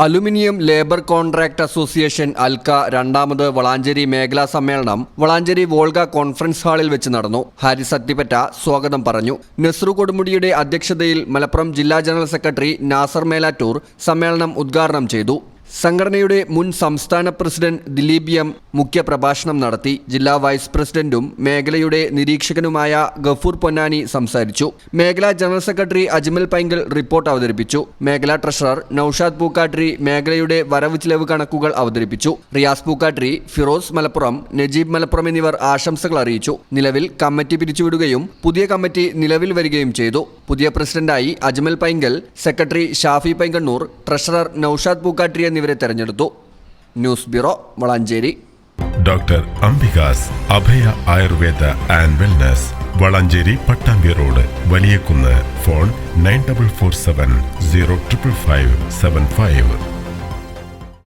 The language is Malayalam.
Aluminium labour contract association Alka രണ്ടാമത് വളാഞ്ചേരി മേഖലാ സമ്മേളനം വളാഞ്ചേരി വോൾഗ കോൺഫറൻസ് ഹാളിൽ വെച്ച് നടന്നു. ഹാരിസ് അത്തിപ്പറ്റ സ്വാഗതം പറഞ്ഞു. നസ്രു കൊടുമുടിയുടെ അധ്യക്ഷതയിൽ മലപ്പുറം ജില്ലാ ജനറൽ സെക്രട്ടറി നാസർ മേലാറ്റൂർ സമ്മേളനം ഉദ്ഘാടനം ചെയ്തു. സംഘടനയുടെ മുൻ സംസ്ഥാന പ്രസിഡന്റ് ദിലീപ് എം മുഖ്യപ്രഭാഷണം നടത്തി. ജില്ലാ വൈസ് പ്രസിഡന്റും മേഖലയുടെ നിരീക്ഷകനുമായ ഗഫൂർ പൊന്നാനി സംസാരിച്ചു. മേഖലാ general secretary Ajmal Painkal report അവതരിപ്പിച്ചു. മേഖലാ ട്രഷറർ നൌഷാദ് പൂക്കാട്രി മേഖലയുടെ വരവ് ചിലവ് കണക്കുകൾ അവതരിപ്പിച്ചു. റിയാസ് പൂക്കാട്രി, ഫിറോസ് മലപ്പുറം, നജീബ് മലപ്പുറം എന്നിവർ ആശംസകൾ അറിയിച്ചു. നിലവിൽ കമ്മിറ്റി പിരിച്ചുവിടുകയും പുതിയ കമ്മിറ്റി നിലവിൽ വരികയും ചെയ്തു. പുതിയ പ്രസിഡന്റായി അജ്മൽ പൈങ്കൽ, സെക്രട്ടറി ഷാഫി പൈങ്കണ്ണൂർ, ട്രഷറർ നൌഷാദ് പൂക്കാട്രി എന്നിവരെ തെരഞ്ഞെടുത്തു. News bureau, Valanchery. Doctor Ambika's Abhaya Ayurveda and wellness, Valanchery Pattambi road, Valiyakunnu. Phone 9447 0555575.